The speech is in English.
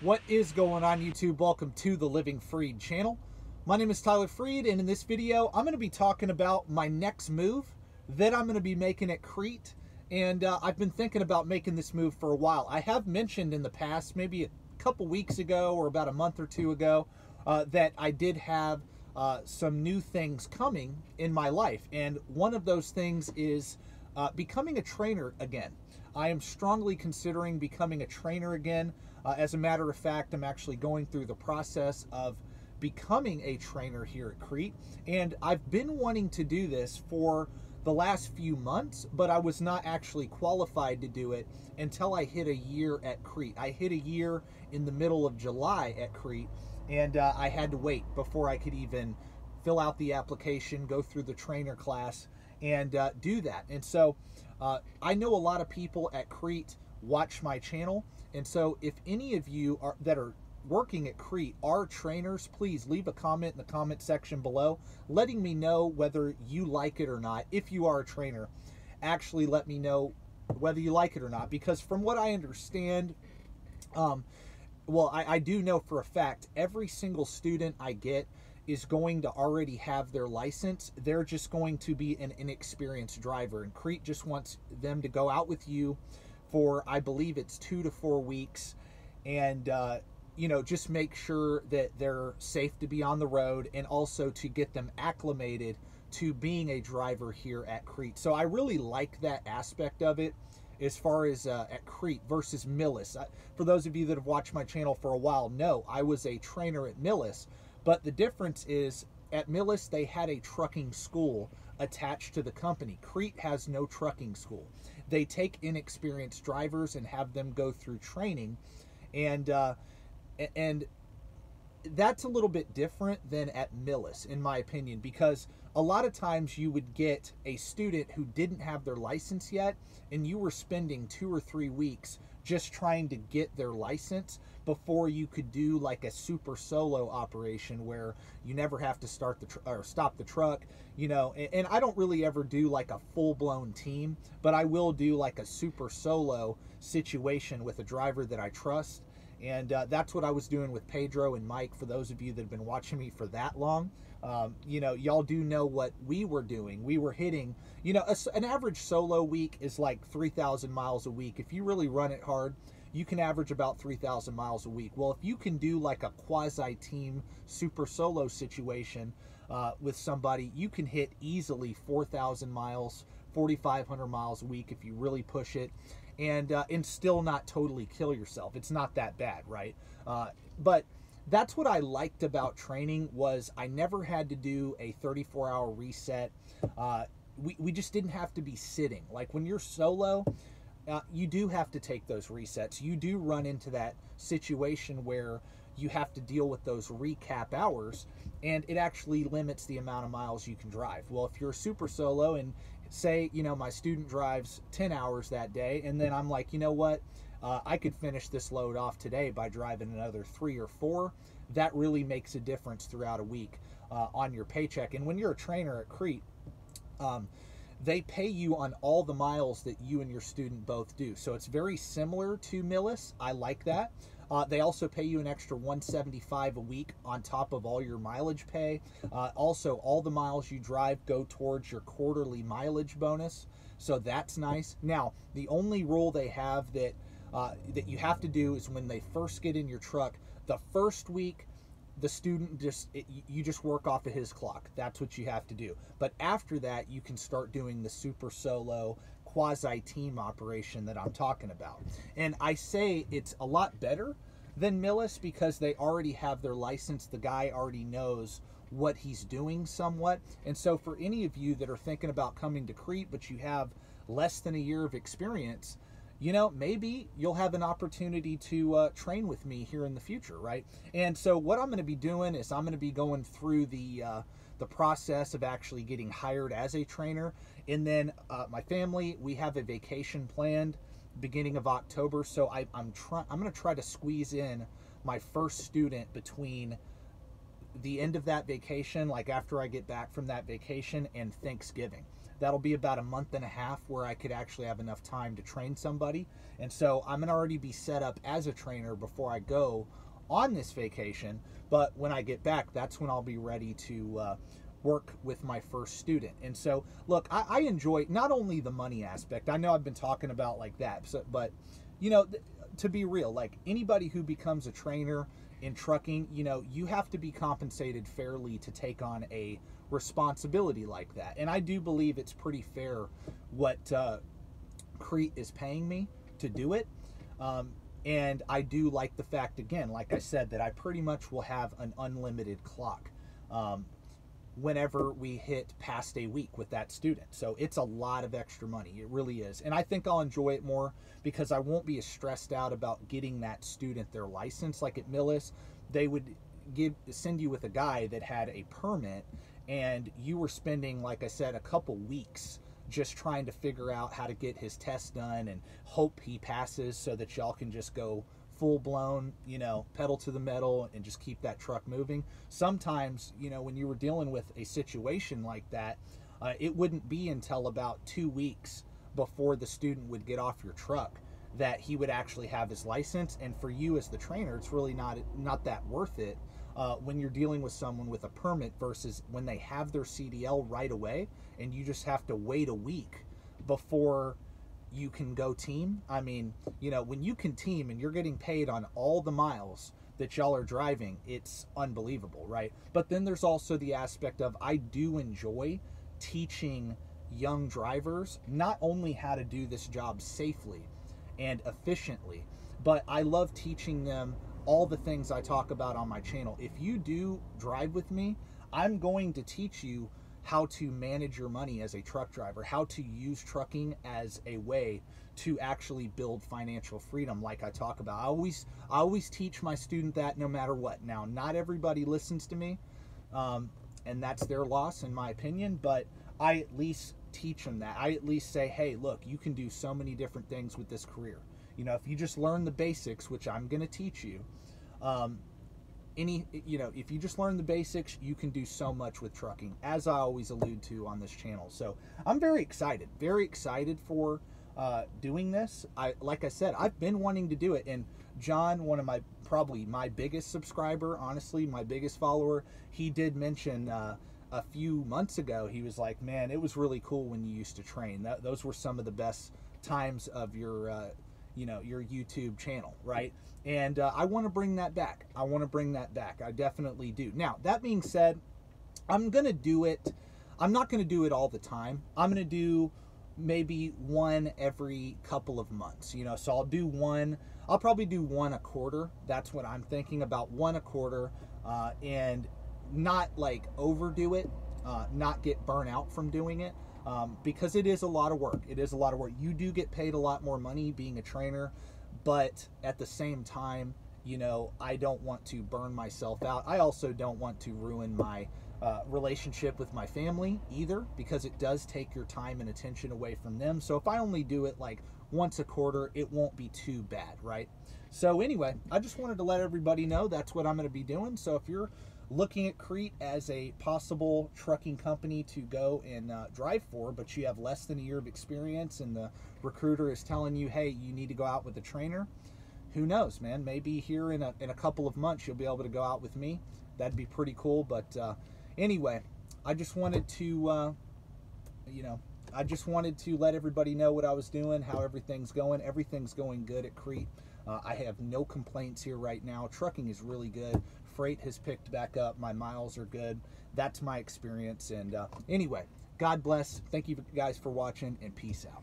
What is going on, YouTube? Welcome to the Living Freed channel. My name is Tyler Freed, and in this video, I'm going to be talking about my next move that I'm going to be making at Crete. And I've been thinking about making this move for a while. I have mentioned in the past, maybe a couple weeks ago or about a month or two ago, that I did have some new things coming in my life. And one of those things is becoming a trainer again. I am strongly considering becoming a trainer again. As a matter of fact, I'm actually going through the process of becoming a trainer here at Crete. And I've been wanting to do this for the last few months, but I was not actually qualified to do it until I hit a year at Crete. I hit a year in the middle of July at Crete, and I had to wait before I could even fill out the application, go through the trainer class, and do that. And so I know a lot of people at Crete watch my channel, and so if any of you that are working at Crete are trainers, please leave a comment in the comment section below letting me know whether you like it or not. If you are a trainer, actually let me know whether you like it or not, because from what I understand, well, I do know for a fact every single student I get is going to already have their license. They're just going to be an inexperienced driver, and Crete just wants them to go out with you for, I believe it's 2 to 4 weeks, and you know, just make sure that they're safe to be on the road, and also to get them acclimated to being a driver here at Crete. So I really like that aspect of it as far as at Crete versus Millis. For those of you that have watched my channel for a while, know I was a trainer at Millis, but the difference is at Millis they had a trucking school attached to the company. Crete has no trucking school. They take inexperienced drivers and have them go through training, and that's a little bit different than at Millis, in my opinion, because a lot of times you would get a student who didn't have their license yet, and you were spending 2 or 3 weeks just trying to get their license before you could do like a super solo operation where you never have to start or stop the truck, you know. And I don't really ever do like a full-blown team, but I will do like a super solo situation with a driver that I trust. And that's what I was doing with Pedro and Mike. For those of you that have been watching me for that long, you know, y'all do know what we were doing. We were hitting, you know, an average solo week is like 3,000 miles a week. If you really run it hard, you can average about 3,000 miles a week. Well, if you can do like a quasi-team super solo situation with somebody, you can hit easily 4,000 miles, 4,500 miles a week if you really push it. And still not totally kill yourself. It's not that bad, right? But that's what I liked about training, was I never had to do a 34-hour reset. We just didn't have to be sitting. Like when you're solo, you do have to take those resets. You do run into that situation where you have to deal with those recap hours, and it actually limits the amount of miles you can drive. Well, if you're a super solo and say, you know, my student drives 10 hours that day, and then I'm like, you know what, I could finish this load off today by driving another 3 or 4. That really makes a difference throughout a week on your paycheck. And when you're a trainer at Crete, they pay you on all the miles that you and your student both do. So it's very similar to Millis. I like that. They also pay you an extra $175 a week on top of all your mileage pay. Also, all the miles you drive go towards your quarterly mileage bonus, so that's nice. Now, the only rule they have that that you have to do is when they first get in your truck, the first week, the student you just work off of his clock. That's what you have to do. But after that, you can start doing the super solo quasi-team operation that I'm talking about. And I say it's a lot better than Millis because they already have their license. The guy already knows what he's doing somewhat. And so for any of you that are thinking about coming to Crete, but you have less than a year of experience, you know, maybe you'll have an opportunity to train with me here in the future, right? And so what I'm going to be doing is I'm going to be going through the process of actually getting hired as a trainer. And then my family, we have a vacation planned beginning of October, so I'm going to try to squeeze in my first student between the end of that vacation, like after I get back from that vacation, and Thanksgiving. that'll be about a month and a half where I could actually have enough time to train somebody. And so I'm going to already be set up as a trainer before I go on this vacation. But when I get back, that's when I'll be ready to work with my first student. And so, look, I enjoy not only the money aspect. I know I've been talking about like that, but, you know, to be real, like anybody who becomes a trainer in trucking, you know, you have to be compensated fairly to take on a responsibility like that. And I do believe it's pretty fair what Crete is paying me to do it. And I do like the fact, again, like I said, that I pretty much will have an unlimited clock whenever we hit past a week with that student. So it's a lot of extra money. It really is. And I think I'll enjoy it more because I won't be as stressed out about getting that student their license. Like at Millis, they would send you with a guy that had a permit, and you were spending, like I said, a couple weeks just trying to figure out how to get his test done and hope he passes so that y'all can just go full blown, you know, pedal to the metal and just keep that truck moving. Sometimes, you know, when you were dealing with a situation like that, it wouldn't be until about 2 weeks before the student would get off your truck that he would actually have his license. And for you as the trainer, it's really not that worth it when you're dealing with someone with a permit versus when they have their CDL right away and you just have to wait a week before you can go team. I mean, you know, when you can team and you're getting paid on all the miles that y'all are driving, it's unbelievable, right? But then there's also the aspect of I do enjoy teaching young drivers not only how to do this job safely and efficiently, but I love teaching them all the things I talk about on my channel. If you do drive with me, I'm going to teach you how to manage your money as a truck driver, how to use trucking as a way to actually build financial freedom like I talk about. I always teach my student that no matter what. Now, not everybody listens to me, and that's their loss in my opinion, but I at least teach them that. I at least say, hey, look, you can do so many different things with this career. You know, if you just learn the basics, which I'm going to teach you, if you just learn the basics, you can do so much with trucking, as I always allude to on this channel. So I'm very excited for doing this. Like I said, I've been wanting to do it. And John, probably my biggest subscriber, honestly, my biggest follower, he did mention a few months ago, he was like, man, it was really cool when you used to train. Those were some of the best times of your your YouTube channel, right? And I want to bring that back. I definitely do. Now, that being said, I'm going to do it. I'm not going to do it all the time. I'm going to do maybe one every couple of months, you know, so I'll probably do one a quarter. That's what I'm thinking about, one a quarter, and not like overdo it, not get burnt out from doing it. Because it is a lot of work. You do get paid a lot more money being a trainer, but at the same time, you know, I don't want to burn myself out. I also don't want to ruin my relationship with my family either, because it does take your time and attention away from them. So if I only do it like once a quarter, it won't be too bad, right? So anyway, I just wanted to let everybody know that's what I'm going to be doing. So if you're looking at Crete as a possible trucking company to go and drive for, but you have less than a year of experience and the recruiter is telling you, hey, you need to go out with a trainer, who knows, man? Maybe here in a couple of months you'll be able to go out with me. That'd be pretty cool. But anyway, I just wanted to let everybody know what I was doing, how everything's going. Everything's going good at Crete. I have no complaints here right now. Trucking is really good. Freight has picked back up. My miles are good. That's my experience. And anyway, God bless. Thank you guys for watching, and peace out.